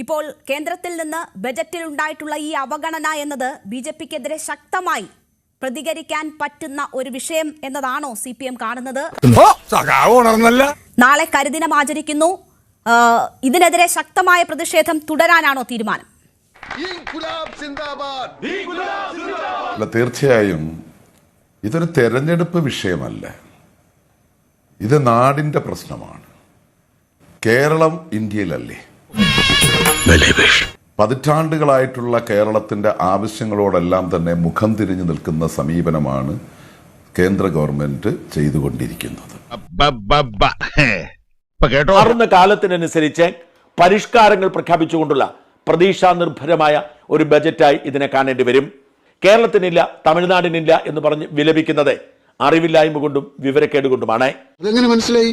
ഇപ്പോൾ കേന്ദ്രത്തിൽ നിന്ന് ബജറ്റിൽ ഉണ്ടായിട്ടുള്ള ഈ അവഗണന എന്നത് ബിജെപിക്കെതിരെ ശക്തമായി പ്രതികരിക്കാൻ പറ്റുന്ന ഒരു വിഷയം എന്നതാണോ CPM കാണുന്നത്? നാളെ കരിദിനം ആചരിക്കുന്നു. ഇതിനെതിരെ ശക്തമായ പ്രതിഷേധം തുടരാനാണോ തീരുമാനം? തീർച്ചയായും ഇതൊരു തെരഞ്ഞെടുപ്പ് വിഷയമല്ല, ഇത് നാടിന്റെ പ്രശ്നമാണ്. കേരളം ഇന്ത്യയിലല്ലേ? പതിറ്റാണ്ടുകളായിട്ടുള്ള കേരളത്തിന്റെ ആവശ്യങ്ങളോടെല്ലാം തന്നെ മുഖം തിരിഞ്ഞു നിൽക്കുന്ന സമീപനമാണ് കേന്ദ്ര ഗവൺമെന്റ് ചെയ്തുകൊണ്ടിരിക്കുന്നത്. മാറുന്ന കാലത്തിനനുസരിച്ച് പരിഷ്കാരങ്ങൾ പ്രഖ്യാപിച്ചുകൊണ്ടുള്ള പ്രതീക്ഷാ നിർഭരമായ ഒരു ബജറ്റായി ഇതിനെ കാണേണ്ടി വരും. കേരളത്തിനില്ല, തമിഴ്നാടിനില്ല എന്ന് പറഞ്ഞ് വിലപിക്കുന്നത് അറിവില്ലായ്മ കൊണ്ടും വിവരക്കേട് കൊണ്ടുമാണ്. അതെങ്ങനെ മനസ്സിലായി?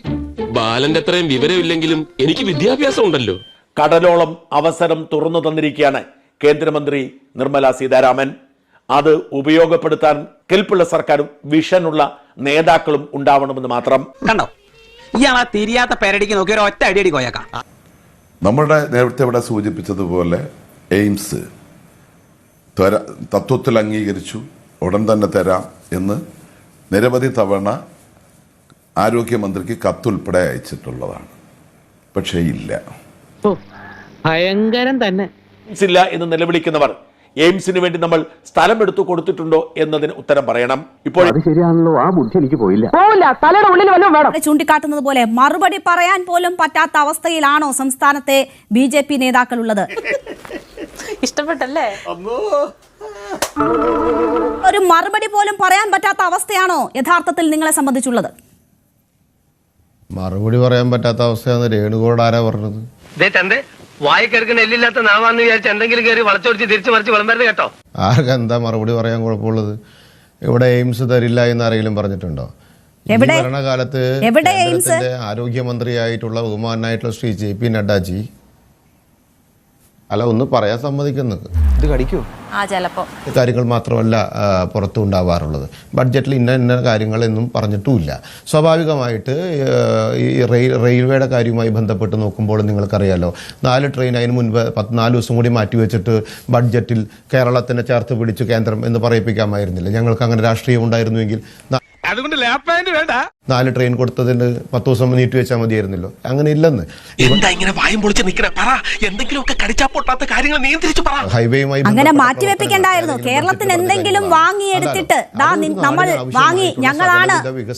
ബാലന്റെ അത്രയും വിവരമില്ലെങ്കിലും എനിക്ക് വിദ്യാഭ്യാസം ഉണ്ടല്ലോ. കടലോളം അവസരം തുറന്നു തന്നിരിക്കുകയാണ് കേന്ദ്രമന്ത്രി നിർമ്മല സീതാരാമൻ. അത് ഉപയോഗപ്പെടുത്താൻ കെൽപ്പുള്ള സർക്കാരും വിഷനുള്ള നേതാക്കളും ഉണ്ടാവണമെന്ന് മാത്രം. കണ്ടോ, ഇയാളാ തിരിയാത്ത പേരടിക്ക് നോക്കി ഒരു ഒറ്റ അടിയടി കോയക്കാം. നമ്മുടെ നേരത്തെ ഇവിടെ സൂചിപ്പിച്ചതുപോലെ എയിംസ് തത്വത്തിൽ അംഗീകരിച്ചു, ഉടൻ തന്നെ തരാം എന്ന് നിരവധി തവണ ആരോഗ്യമന്ത്രിക്ക് കത്തുൾപ്പെടെ അയച്ചിട്ടുള്ളതാണ്. പക്ഷേ ഇല്ല, ഭയങ്കരം തന്നെ ഇല്ല എന്ന് നിലവിളിക്കുന്നവർ എയിംസിന് വേണ്ടി നമ്മൾ സ്ഥലം എടുത്തു കൊടുത്തിട്ടുണ്ടോ എന്നതിന് ഉത്തരം പറയണം. ഇപ്പോൾ ശരിയാണല്ലോ, ആ ബുദ്ധി എനിക്ക് പോയില്ല. ചൂണ്ടിക്കാട്ടുന്നത് പോലെ മറുപടി പറയാൻ പോലും പറ്റാത്ത അവസ്ഥയിലാണോ സംസ്ഥാനത്തെ BJP നേതാക്കളുള്ളത്? ഇഷ്ടപ്പെട്ടല്ലേ? ഒരു മറുപടി പോലും പറയാൻ പറ്റാത്ത അവസ്ഥയാണോ യഥാർത്ഥത്തിൽ നിങ്ങളെ സംബന്ധിച്ചുള്ളത്? മറുപടി പറയാൻ പറ്റാത്ത അവസ്ഥയാണ് രേണുകോട് ആരാ പറഞ്ഞത്? വായിക്കെടുക്കുന്ന എല്ലില്ലാത്ത നാവാന്ന് വിചാരിച്ച് എന്തെങ്കിലും കയറി വളച്ചൊടിച്ച് തിരിച്ചു മറിച്ച് വിളമ്പരുത് കേട്ടോ. ആർക്കെന്താ മറുപടി പറയാൻ കുഴപ്പമുള്ളത്? ഇവിടെ എയിംസ് തരില്ല എന്ന് ആരെങ്കിലും പറഞ്ഞിട്ടുണ്ടോ? ഭരണകാലത്ത് ആരോഗ്യമന്ത്രിയായിട്ടുള്ള ബഹുമാനായിട്ടുള്ള ശ്രീ JP നഡ്ഡാജി അല്ല ഒന്ന് പറയാൻ സമ്മതിക്കുന്നത്. ഇത് കടിക്കോ? കാര്യങ്ങൾ മാത്രമല്ല പുറത്തുണ്ടാവാറുള്ളത്. ബഡ്ജറ്റിൽ ഇന്ന കാര്യങ്ങളൊന്നും പറഞ്ഞിട്ടുമില്ല. സ്വാഭാവികമായിട്ട് ഈ റെയിൽവേയുടെ കാര്യവുമായി ബന്ധപ്പെട്ട് നോക്കുമ്പോൾ നിങ്ങൾക്കറിയാലോ, 4 ട്രെയിൻ അതിന് മുൻപ് 14 ദിവസം കൂടി മാറ്റിവെച്ചിട്ട് ബഡ്ജറ്റിൽ കേരളത്തിനെ ചേർത്ത് പിടിച്ചു കേന്ദ്രം എന്ന് പറയിപ്പിക്കാമായിരുന്നില്ല. ഞങ്ങൾക്ക് അങ്ങനെ രാഷ്ട്രീയം ഉണ്ടായിരുന്നുവെങ്കിൽ 4 ട്രെയിൻ കൊടുത്തതിന് 10 ദിവസം നീട്ടി വെച്ചാൽ മതിയായിരുന്നല്ലോ. അങ്ങനെ ഇല്ലെന്ന്. ഹൈവേയുമായി അങ്ങനെ മാറ്റിവെപ്പിക്കണ്ടായിരുന്നു. കേരളത്തിന് എന്തെങ്കിലും വാങ്ങിയെടുത്തിട്ട് നമ്മൾ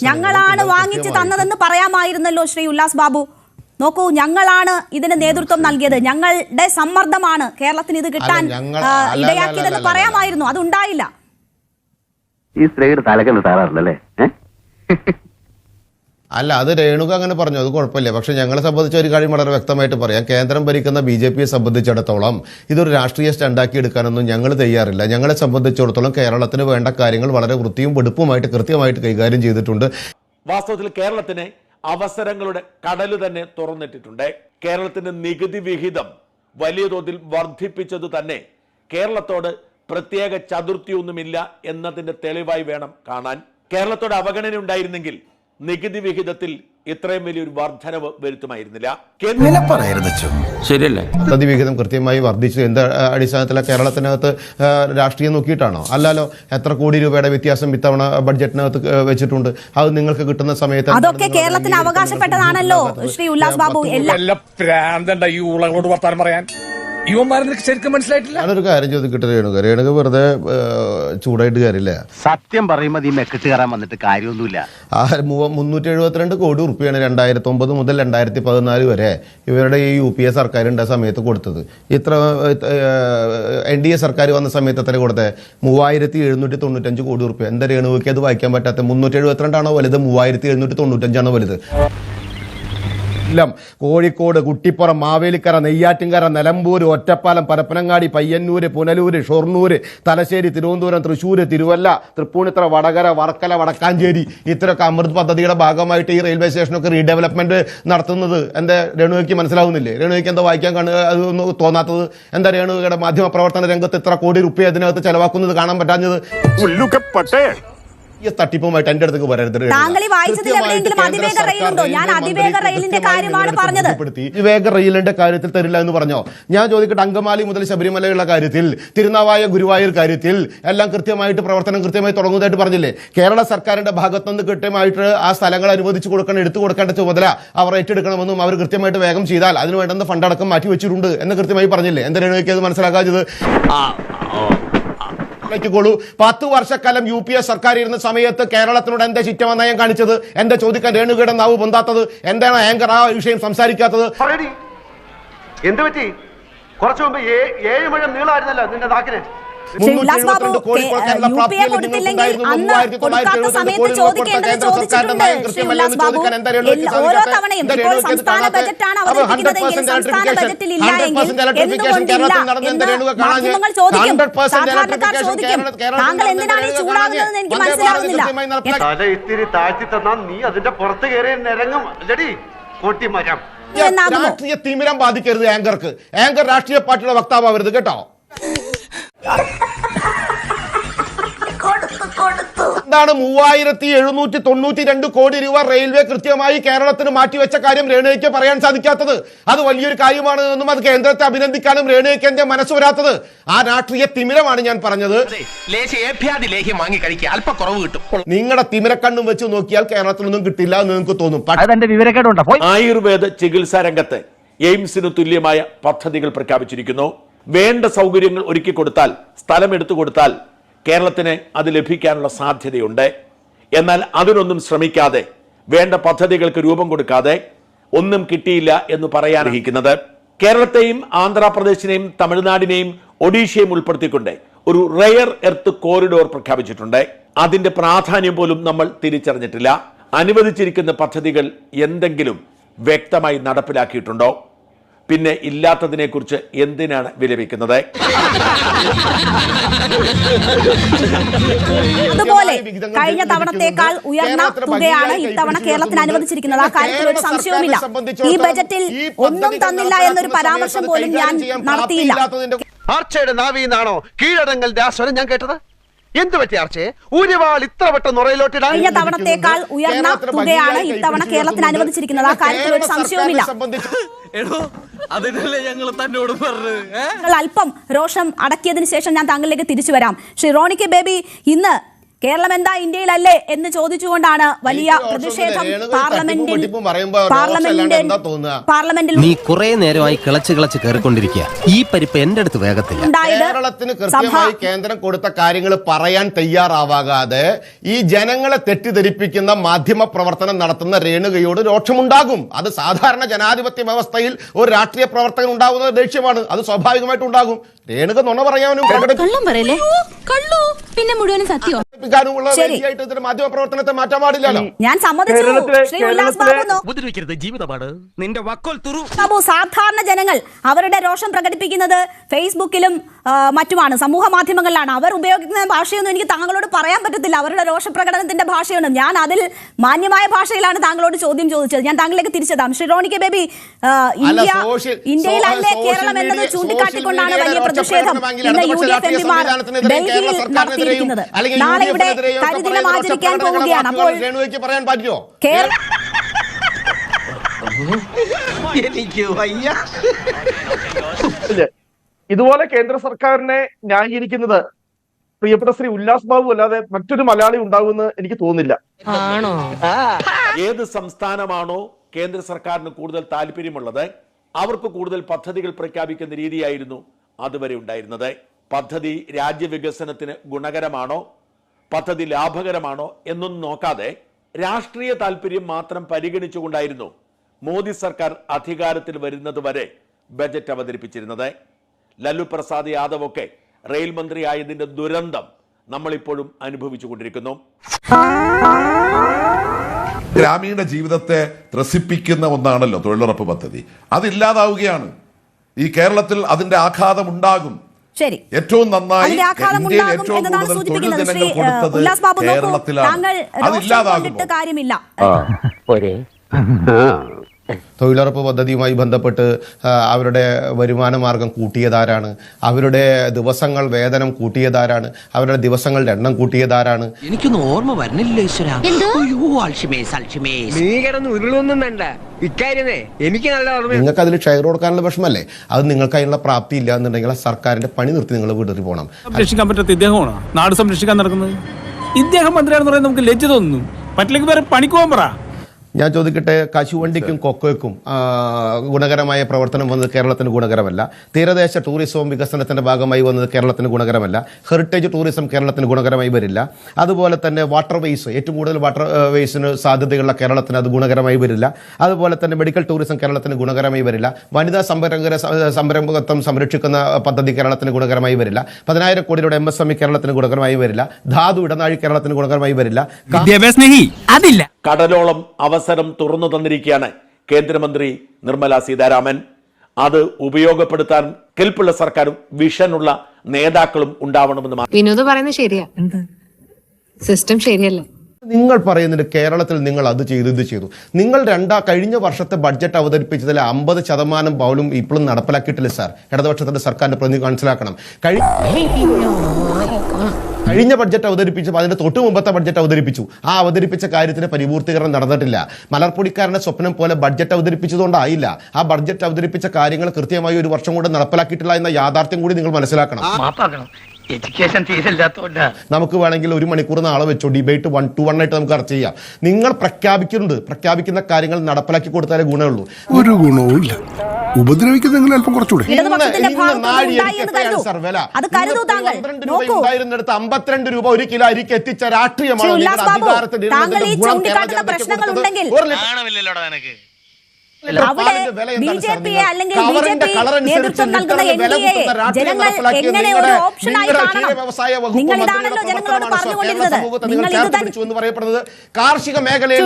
ഞങ്ങളാണ് വാങ്ങിച്ചു തന്നതെന്ന് പറയാമായിരുന്നല്ലോ ശ്രീ ഉല്ലാസ് ബാബു. നോക്കൂ, ഞങ്ങളാണ് ഇതിന് നേതൃത്വം നൽകിയത്, ഞങ്ങളുടെ സമ്മർദ്ദമാണ് കേരളത്തിന് ഇത് കിട്ടാൻ ഇടയാക്കിയതെന്ന് പറയാമായിരുന്നു. അതുണ്ടായില്ല. ഈ സ്ത്രീയുടെ തലക്കെന്ന് താറാറില്ലല്ലേ? അല്ല, അത് രേണുക അങ്ങനെ പറഞ്ഞു, അത് കുഴപ്പമില്ല. പക്ഷെ ഞങ്ങളെ സംബന്ധിച്ച ഒരു കാര്യം വളരെ വ്യക്തമായിട്ട് പറയാം. കേന്ദ്രം ഭരിക്കുന്ന BJPയെ സംബന്ധിച്ചിടത്തോളം ഇതൊരു രാഷ്ട്രീയ സ്റ്റണ്ടാക്കി എടുക്കാനൊന്നും ഞങ്ങൾ തയ്യാറില്ല. ഞങ്ങളെ സംബന്ധിച്ചിടത്തോളം കേരളത്തിന് വേണ്ട കാര്യങ്ങൾ വളരെ വൃത്തിയും വെടുപ്പുമായിട്ട് കൃത്യമായിട്ട് കൈകാര്യം ചെയ്തിട്ടുണ്ട്. വാസ്തവത്തിൽ കേരളത്തിന് അവസരങ്ങളുടെ കടല് തന്നെ തുറന്നിട്ടിട്ടുണ്ട്. കേരളത്തിന്റെ നികുതി വിഹിതം വലിയ തോതിൽ വർദ്ധിപ്പിച്ചത് തന്നെ കേരളത്തോട് പ്രത്യേക ചതുർത്ഥിയൊന്നുമില്ല എന്നതിന്റെ തെളിവായി വേണം കാണാൻ. കേരളത്തോട് അവഗണന ഉണ്ടായിരുന്നെങ്കിൽ നികുതി വിഹിതത്തിൽ ഇത്രയും വലിയൊരു വർധനവ് വരുത്തുമായിരുന്നില്ല. ശരിയല്ലേ? നികുതി വിഹിതം കൃത്യമായി വർദ്ധിച്ചു. എന്ത് അടിസ്ഥാനത്തിലാണ്? കേരളത്തിനകത്ത് രാഷ്ട്രീയം നോക്കിയിട്ടാണോ? അല്ലല്ലോ. എത്ര കോടി രൂപയുടെ വ്യത്യാസം ഇത്തവണ ബഡ്ജറ്റിനകത്ത് വെച്ചിട്ടുണ്ട്. അത് നിങ്ങൾക്ക് കിട്ടുന്ന സമയത്ത് അതൊക്കെ കേരളത്തിന് അവകാശപ്പെട്ടതാണല്ലോ ശ്രീ ഉല്ലാസ് ബാബു. ശരിക്കും മനസ്സിലായിട്ടില്ല. ഞാനൊരു കാര്യം ചോദിക്കട്ടെ രേണുക വെറുതെ ചൂടായിട്ട് കാര്യമില്ല. സത്യം പറയുമ്പോൾ ഈ മെക്കിട്ട് കയറാൻ വന്നിട്ട് കാര്യമൊന്നുമില്ല. 372 കോടി റുപ്യാണ് 2009 മുതൽ 2014 വരെ ഇവരുടെ ഈ UPA സർക്കാരിൻ്റെ സമയത്ത് കൊടുത്തത്. ഇത്ര NDA സർക്കാർ വന്ന സമയത്ത് എത്ര കൊടുത്തത്? 3795 കോടി റുപ്യ. എന്താ രേണുവയ്ക്ക് അത് വായിക്കാൻ പറ്റാത്ത? 372 ആണോ വലുത്? 3795 വലുത്? കോഴിക്കോട്, കുട്ടിപ്പുറം, മാവേലിക്കര, നെയ്യാറ്റിൻകര, നിലമ്പൂർ, ഒറ്റപ്പാലം, പരപ്പനങ്ങാടി, പയ്യന്നൂര്, പുനലൂര്, ഷൊർണൂര്, തലശ്ശേരി, തിരുവനന്തപുരം, തൃശ്ശൂര്, തിരുവല്ല, തൃപ്പൂണിത്തുറ, വടകര, വർക്കല, വടക്കാഞ്ചേരി, ഇത്രയൊക്കെ അമൃത് പദ്ധതിയുടെ ഭാഗമായിട്ട് ഈ റെയിൽവേ സ്റ്റേഷനൊക്കെ റീഡെവലപ്മെന്റ് നടത്തുന്നത് എന്താ രേണുവയ്ക്ക് മനസ്സിലാവുന്നില്ലേ? രേണുവയ്ക്ക് എന്താ വായിക്കാൻ അതൊന്നും തോന്നാത്തത്? എന്താ രേണുവയുടെ മാധ്യമ പ്രവർത്തന രംഗത്ത് ഇത്ര കോടി റുപ്യ ഇതിനകത്ത് ചെലവാക്കുന്നത് കാണാൻ പറ്റാഞ്ഞത്? തട്ടിപ്പുമായിട്ട് എന്റെ അടുത്തേക്ക് വരരുത്. താങ്കൾ ഈ വായിച്ചതിൽ എവിടെയെങ്കിലും അതിവേഗ റെയിലുണ്ടോ? ഞാൻ അതിവേഗ റെയിലിന്റെ കാര്യമാണ് പറഞ്ഞത്. അതിവേഗ റെയിലിന്റെ കാര്യത്തിൽ തരില്ല എന്ന് പറഞ്ഞോ? ഞാൻ ചോദിക്കട്ടെ, അങ്കമാലി മുതൽ ശബരിമലയുള്ള കാര്യത്തിൽ, തിരുനാവായ ഗുരുവായൂർ കാര്യത്തിൽ എല്ലാം കൃത്യമായി തുടങ്ങുന്നതായിട്ട് പറഞ്ഞില്ലേ? കേരള സർക്കാരിന്റെ ഭാഗത്തുനിന്ന് കൃത്യമായിട്ട് ആ സ്ഥലങ്ങൾ അനുവദിച്ചു കൊടുക്കണം, എടുത്തു കൊടുക്കേണ്ട ചുമതല അവർ ഏറ്റെടുക്കണമെന്നും അവർ കൃത്യമായിട്ട് വേഗം ചെയ്താൽ അതിന് വേണ്ടുന്ന ഫണ്ടടക്കം മാറ്റി വെച്ചിട്ടുണ്ട് എന്ന് കൃത്യമായി പറഞ്ഞില്ലേ? എന്തിനാണ് എനിക്ക് അത് മനസ്സിലാക്കാത്തത്? 10 വർഷക്കാലം UPA സർക്കാർ ഇരുന്ന സമയത്ത് കേരളത്തിനോട് എന്താ ശിറ്റമനയം കാണിച്ചത്? എന്താ ചോദിക്കാൻ രേണുകയുടെ നാവ് പൊന്താത്തത്? എന്താണ് ആങ്കർ ആ വിഷയം സംസാരിക്കാത്തത്? എന്ത് പറ്റി? കുറച്ചു മുമ്പ് 7 മുഴം നീളമായിരുന്നല്ലോ നിന്റെ നാക്കിന്. ഉല്ലാസ് ബാബു UPA കൊടുത്തില്ലെങ്കിൽ അന്ന് കൊടുക്കാത്ത സമയത്ത് ചോദിക്കേണ്ടത് ചോദിച്ചിട്ടുണ്ട്. ഉല്ലാസ് ബാബു ഓരോ തവണയും ഇപ്പോൾ സംസ്ഥാന ബജറ്റാണ് അവതരിപ്പിക്കുന്നതെങ്കിൽ സംസ്ഥാന ബജറ്റിൽ ഇല്ല എങ്കിൽ എന്തുകൊണ്ടില്ല എന്ന് മാധ്യമങ്ങൾ ചോദിക്കും, സാധാരണക്കാർ ചോദിക്കും. താങ്കൾ എന്തിനാണ് ഈ ചൂടാകുന്നത് എനിക്ക് മനസ്സിലാകുന്നില്ല. തല ഇത്തിരി താഴ്ത്തി തന്നാൽ നീ അതിന്റെ പുറത്ത് കയറി നിരങ്ങും അല്ലടി കൊട്ടിമരം. രാഷ്ട്രീയ തിമിരം ബാധിക്കരുത് ആങ്കർക്ക്. ആങ്കർ രാഷ്ട്രീയ പാർട്ടിയുടെ വക്താവരുത് കേട്ടോ. എന്താണ് 3792 കോടി രൂപ റെയിൽവേ കൃത്യമായി കേരളത്തിന് മാറ്റിവെച്ച കാര്യം രേണുകയ്ക്ക് പറയാൻ സാധിക്കാത്തത്? അത് വലിയൊരു കാര്യമാണ് എന്നും അത് കേന്ദ്രത്തെ അഭിനന്ദിക്കാനും രേണുകയ്ക്ക് എന്റെ മനസ്സ് വരാത്തത് ആ രാഷ്ട്രീയ തിമിരമാണ് ഞാൻ പറഞ്ഞത്. നിങ്ങളുടെ തിമിരക്കണ്ണും വെച്ച് നോക്കിയാൽ കേരളത്തിനൊന്നും കിട്ടില്ല എന്ന് നിങ്ങൾക്ക് തോന്നും. ആയുർവേദ ചികിത്സാ രംഗത്ത് എയിംസിന് തുല്യമായ പദ്ധതികൾ പ്രഖ്യാപിച്ചിരിക്കുന്നു. വേണ്ട സൗകര്യങ്ങൾ ഒരുക്കി കൊടുത്താൽ, സ്ഥലം എടുത്തു കൊടുത്താൽ കേരളത്തിന് അത് ലഭിക്കാനുള്ള സാധ്യതയുണ്ട്. എന്നാൽ അതിനൊന്നും ശ്രമിക്കാതെ, വേണ്ട പദ്ധതികൾക്ക് രൂപം കൊടുക്കാതെ ഒന്നും കിട്ടിയില്ല എന്ന് പറയാൻ അർഹിക്കുന്നത്. കേരളത്തെയും ആന്ധ്രാപ്രദേശിനെയും തമിഴ്നാടിനെയും ഒഡീഷയും ഉൾപ്പെടുത്തിക്കൊണ്ട് ഒരു റെയർ എർത്ത് കോറിഡോർ പ്രഖ്യാപിച്ചിട്ടുണ്ട്. അതിന്റെ പ്രാധാന്യം പോലും നമ്മൾ തിരിച്ചറിഞ്ഞിട്ടില്ല. അനുവദിച്ചിരിക്കുന്ന പദ്ധതികൾ എന്തെങ്കിലും വ്യക്തമായി നടപ്പിലാക്കിയിട്ടുണ്ടോ? പിന്നെ ഇല്ലാത്തതിനെ കുറിച്ച് എന്തിനാണ് വിലപിക്കുന്നത്? അതുപോലെ കഴിഞ്ഞ തവണത്തേക്കാൾ ഉയർന്ന തുകയാണ് ഇത്തവണ കേരളത്തിന് അനുവദിച്ചിരിക്കുന്നത്. ആ കാര്യത്തിൽ ഒരു സംശയവുമില്ല. ഈ ബജറ്റിൽ ഒന്നും തന്നില്ല എന്നൊരു പരാമർശം പോലും ഞാൻ നടത്തിയില്ല. ആർച്ചയുടെ നാവിന്നാണോ കീഴടങ്ങളുടെ ആ സ്വരം ഞാൻ കേട്ടത്? എന്ത് പറ്റി ആർച്ചയെ? ഊരിവാൾ ഇത്ര വട്ടം നുറയിലോട്ടിടാൻ കഴിഞ്ഞ തവണത്തേക്കാൾ ഉയർന്ന തുകയാണ് ഇത്തവണ കേരളത്തിന് അനുവദിച്ചിരിക്കുന്നത്. ആ കാര്യത്തിൽ ഒരു സംശയവുമില്ല. അല്പം രോഷം അടക്കിയതിനു ശേഷം ഞാൻ താങ്കളിലേക്ക് തിരിച്ചു വരാം. ശ്രീ റോണിക്ക് ബേബി, ഇന്ന് കേരളം എന്താ ഇന്ത്യയിലല്ലേ എന്ന് ചോദിച്ചുകൊണ്ടാണ് വലിയ പ്രതിഷേധം പാർലമെന്റിൽ നീ കുറെ നേരമായി കിളച്ച് കയറിക്കൊണ്ടിരിക്കുക. ഈ പരിപ്പ് എന്റെ അടുത്ത് വേഗത്തില്ല. കേരളത്തിന് കൃത്യമായി കേന്ദ്രം കൊടുത്ത കാര്യങ്ങൾ പറയാൻ തയ്യാറാവാതെ ഈ ജനങ്ങളെ തെറ്റിദ്ധരിപ്പിക്കുന്ന മാധ്യമ പ്രവർത്തനം നടത്തുന്ന രേണുകയോട് രോക്ഷമുണ്ടാകും. അത് സാധാരണ ജനാധിപത്യ വ്യവസ്ഥയിൽ ഒരു രാഷ്ട്രീയ പ്രവർത്തകൻ ഉണ്ടാകുന്ന ദേഷ്യമാണ്. അത് സ്വാഭാവികമായിട്ട് ഉണ്ടാകും. രേണുക നുണ പറയാനും പിന്നെ മുഴുവനും സത്യം മാധ്യമ പ്രവർത്തനത്തെ മാറ്റാൻ പാടില്ലല്ലോ. ഞാൻ ജീവിതമാണ് നിന്റെ വക്കോൽ തുറു. സാധാരണ ജനങ്ങൾ അവരുടെ രോഷം പ്രകടിപ്പിക്കുന്നത് ഫേസ്ബുക്കിലും മറ്റുമാണ്, സമൂഹ മാധ്യമങ്ങളിലാണ്. അവർ ഉപയോഗിക്കുന്ന ഭാഷയൊന്നും എനിക്ക് താങ്കളോട് പറയാൻ പറ്റത്തില്ല. അവരുടെ രോഷപ്രകടനത്തിന്റെ ഭാഷയാണ്. ഞാൻ അതിൽ മാന്യമായ ഭാഷയിലാണ് താങ്കളോട് ചോദ്യം ചോദിച്ചത്. ഞാൻ താങ്കളിലേക്ക് തിരിച്ചെത്താം. ശ്രീ റോണിക്ക് ബേബി, ഇന്ത്യയിലല്ലേ കേരളം എന്നത് ചൂണ്ടിക്കാട്ടിക്കൊണ്ടാണ് വലിയ പ്രതിഷേധം ഇന്ന് UDF MPമാർ ഡൽഹിയിൽ നടത്തിയിരിക്കുന്നത്. നാളെ ഇവിടെ കരിദിനം ആചരിക്കാൻ പോവുകയാണ്. അപ്പോൾ ഇതുപോലെ കേന്ദ്ര സർക്കാരിനെ ന്യായീകരിക്കുന്നത് പ്രിയപ്പെട്ട ശ്രീ ഉല്ലാസ് ബാബു അല്ലാതെ മറ്റൊരു മലയാളി ഉണ്ടാവുമെന്ന് എനിക്ക് തോന്നുന്നില്ല. ഏത് സംസ്ഥാനമാണോ കേന്ദ്ര സർക്കാരിന് കൂടുതൽ താല്പര്യമുള്ളത് അവർക്ക് കൂടുതൽ പദ്ധതികൾ പ്രഖ്യാപിക്കുന്ന രീതിയായിരുന്നു അതുവരെ ഉണ്ടായിരുന്നത്. പദ്ധതി രാജ്യവികസനത്തിന് ഗുണകരമാണോ, പദ്ധതി ലാഭകരമാണോ എന്നൊന്നും നോക്കാതെ രാഷ്ട്രീയ താല്പര്യം മാത്രം പരിഗണിച്ചുകൊണ്ടായിരുന്നു മോദി സർക്കാർ അധികാരത്തിൽ വരുന്നത് വരെ ബജറ്റ് അവതരിപ്പിച്ചിരുന്നത്. ലല്ലു പ്രസാദ് യാദവ് ഒക്കെ റെയിൽ മന്ത്രിയായതിന്റെ ദുരന്തം നമ്മളിപ്പോഴും അനുഭവിച്ചുകൊണ്ടിരിക്കുന്നു. ഗ്രാമീണ ജീവിതത്തെ ത്രസിപ്പിക്കുന്ന ഒന്നാണല്ലോ തൊഴിലുറപ്പ് പദ്ധതി. അതില്ലാതാവുകയാണ്. ഈ കേരളത്തിൽ അതിന്റെ ആഘാതം ഉണ്ടാകും. ശരി, ഏറ്റവും നന്നായി ഇന്ത്യയിൽ ഏറ്റവും കൂടുതൽ തൊഴിൽ ദിനങ്ങൾ കൊടുത്തത് കേരളത്തിലാണ്. അതില്ലാതാകും. തൊഴിലുറപ്പ് പദ്ധതിയുമായി ബന്ധപ്പെട്ട് അവരുടെ വരുമാന മാർഗം കൂട്ടിയതാരാണ്? അവരുടെ ദിവസങ്ങൾ വേതനം കൂട്ടിയതാരാണ്? അവരുടെ ദിവസങ്ങളുടെ എണ്ണം കൂട്ടിയതാരാണ്? എനിക്കൊന്നും ഓർമ്മ വരുന്നില്ല ഈശ്വരാ. നീ കിടന്ന് ഉരുളൊന്നും വേണ്ട ഇക്കാര്യമേ എനിക്ക് നല്ല ഓർമ്മ. നിങ്ങൾക്ക് അതിൽ ഷെയർ കൊടുക്കാനുള്ള വിഷമല്ലേ? അത് നിങ്ങൾക്ക് അതിനുള്ള പ്രാപ്തി ഇല്ല എന്നുണ്ടെങ്കിൽ സർക്കാരിന്റെ പണി നിർത്തി നിങ്ങൾ വീട്ടിൽ പോകണം. സംരക്ഷിക്കാൻ പറ്റാത്ത ഇദ്ദേഹമാണോ നാട് സംരക്ഷിക്കാൻ നടക്കുന്നത്? ഇദ്ദേഹം മന്ത്രിയാണെന്ന് പറയാൻ നമുക്ക് ലജ്ജ തോന്നുന്നു. പറ്റില്ലെങ്കിൽ വേറെ പണിക്ക് പോകാൻ പറ. ഞാൻ ചോദിക്കട്ടെ, കശുവണ്ടിക്കും കൊക്കോയ്ക്കും ഗുണകരമായ പ്രവർത്തനം വന്നത് കേരളത്തിന് ഗുണകരമല്ല. തീരദേശ ടൂറിസവും വികസനത്തിന്റെ ഭാഗമായി വന്നത് കേരളത്തിന് ഗുണകരമല്ല. ഹെറിറ്റേജ് ടൂറിസം കേരളത്തിന് ഗുണകരമായി വരില്ല. അതുപോലെ തന്നെ വാട്ടർ വേസ്, ഏറ്റവും കൂടുതൽ വാട്ടർ വേസിന് സാധ്യതയുള്ള കേരളത്തിന് അത് ഗുണകരമായി വരില്ല. അതുപോലെ തന്നെ മെഡിക്കൽ ടൂറിസം കേരളത്തിന് ഗുണകരമായി വരില്ല. വനിതാ സംരംഭകത്വം സംരക്ഷിക്കുന്ന പദ്ധതി കേരളത്തിന് ഗുണകരമായി വരില്ല. 10,000 കോടിയുടെ MSME കേരളത്തിന് ഗുണകരമായി വരില്ല. ധാതു ഇടനാഴി കേരളത്തിന് ഗുണകരമായി വരില്ല. അതില്ല. കടലോളം അവസരം തുറന്നു തന്നിരിക്കുകയാണ് കേന്ദ്രമന്ത്രി നിർമ്മല സീതാരാമൻ. അത് ഉപയോഗപ്പെടുത്താൻ കെൽപ്പുള്ള സർക്കാരും വിഷനുള്ള നേതാക്കളും ഉണ്ടാവണമെന്ന് വിനോദ് പറയുന്നത് ശരിയാ, സിസ്റ്റം ശരിയല്ല. നിങ്ങൾ പറയുന്നുണ്ട് കേരളത്തിൽ നിങ്ങൾ അത് ചെയ്തു ഇത് ചെയ്തു. നിങ്ങൾ കഴിഞ്ഞ വർഷത്തെ ബഡ്ജറ്റ് അവതരിപ്പിച്ചതിൽ 50% പോലും ഇപ്പോഴും നടപ്പിലാക്കിയിട്ടില്ല സാർ. ഇടതുപക്ഷത്തിന്റെ സർക്കാരിന്റെ പ്രതിനിധി മനസ്സിലാക്കണം. കഴിഞ്ഞ ബഡ്ജറ്റ് അവതരിപ്പിച്ചപ്പോൾ അതിന്റെ തൊട്ട് മുമ്പത്തെ ബഡ്ജറ്റ് അവതരിപ്പിച്ചു. ആ അവതരിപ്പിച്ച കാര്യത്തിന് പരിപൂർത്തീകരണം നടന്നിട്ടില്ല. മലർപ്പൊടിക്കാരന്റെ സ്വപ്നം പോലെ ബഡ്ജറ്റ് അവതരിപ്പിച്ചതുകൊണ്ടായില്ല. ആ ബഡ്ജറ്റ് അവതരിപ്പിച്ച കാര്യങ്ങൾ കൃത്യമായി ഒരു വർഷം കൊണ്ട് നടപ്പിലാക്കിയിട്ടില്ല എന്ന യാഥാർത്ഥ്യം കൂടി നിങ്ങൾ മനസ്സിലാക്കണം. നമുക്ക് വേണമെങ്കിൽ 1 മണിക്കൂർ നാളെ വെച്ചോ, ഡിബേറ്റ് 1-to-1 ആയിട്ട് നമുക്ക് ചർച്ച ചെയ്യാം. നിങ്ങൾ പ്രഖ്യാപിക്കുന്ന കാര്യങ്ങൾ നടപ്പിലാക്കി കൊടുത്താലേ ഗുണമുള്ളൂ. ഒരു ഗുണവുമില്ല. ഉപദ്രവിക്കുന്നെങ്കിൽ അല്പം കുറച്ചുകൂടെ. 52 രൂപ 1 കിലോ അരിക്ക് എത്തിച്ച രാഷ്ട്രീയമാണ് അധികാരത്തിൽ. അവിടെ ബിജെപിയെ അല്ലെങ്കിൽ ബിജെപി നേതൃത്വം നൽകുന്ന എൻഡിഎയെ ജനങ്ങൾ എങ്ങനെ ഒരു ഓപ്ഷനായി കാണണം? നിങ്ങൾ ഇതാണല്ലോ ജനങ്ങളോട് പറഞ്ഞുകൊണ്ടിരുന്നത്. നിങ്ങൾ ഇത് തന്നെ കാർഷിക മേഖലയിൽ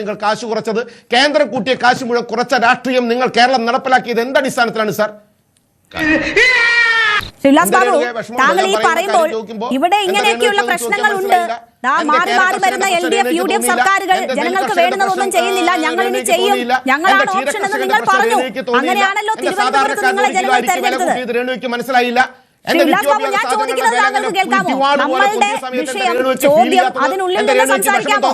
നിങ്ങൾ കാശ് കുറച്ചത്, കേന്ദ്രം കൂട്ടിയ കാശ് മുഴുവൻ കുറച്ച രാഷ്ട്രീയം നിങ്ങൾ കേരളം നടപ്പിലാക്കിയത് എന്ത് അടിസ്ഥാനത്തിലാണ് സാർ? താങ്കൾ ഈ പറയുമ്പോൾ ഇവിടെ ഇങ്ങനെയൊക്കെയുള്ള പ്രശ്നങ്ങളുണ്ട്. മാറി മാറി വരുന്ന LDF UDF സർക്കാരുകൾ ജനങ്ങൾക്ക് വേണ്ടുന്നതൊന്നും ചെയ്യുന്നില്ല, ഞങ്ങൾ ഇനി ചെയ്യും, ഞങ്ങളാണ് ഓപ്ഷൻ എന്ന് നിങ്ങൾ പറഞ്ഞു. അങ്ങനെയാണല്ലോ തിരുവനന്തപുരത്ത് നിങ്ങളെ ജനങ്ങൾ തെരഞ്ഞെടുത്തത്. മനസ്സിലായില്ല. ഞാൻ ചോദിക്കുന്നത് താങ്കൾക്ക് കേൾക്കാമോ? നമ്മളുടെ വിഷയം ചോദ്യം അതിനുള്ളിൽ നിന്ന് സംസാരിക്കാമോ?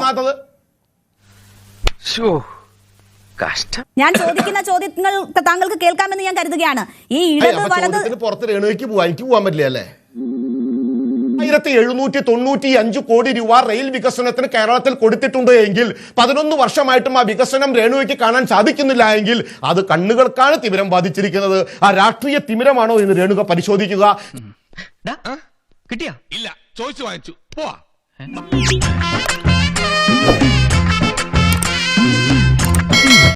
ഞാൻ ചോദിക്കുന്ന ചോദ്യങ്ങൾ താങ്കൾക്ക് കേൾക്കാമെന്ന് ഞാൻ കരുതുകയാണ്. ഈ ഇടത് വലത് പുറത്ത് രേണുവിക്ക് എനിക്ക് പോകാൻ പറ്റില്ല അല്ലേ? 1795 കോടി രൂപ റെയിൽ വികസനത്തിന് കേരളത്തിൽ കൊടുത്തിട്ടുണ്ട് എങ്കിൽ 11 വർഷമായിട്ടും ആ വികസനം രേണുവിക്ക് കാണാൻ സാധിക്കുന്നില്ല എങ്കിൽ അത് കണ്ണുകൾക്കാണ് തിമിരം ബാധിച്ചിരിക്കുന്നത്. ആ രാഷ്ട്രീയ തിമിരമാണോ എന്ന് രേണുക പരിശോധിക്കുക. കിട്ടിയാ? ഇല്ല, ചോദിച്ചു വാങ്ങിച്ചു. പോവാ.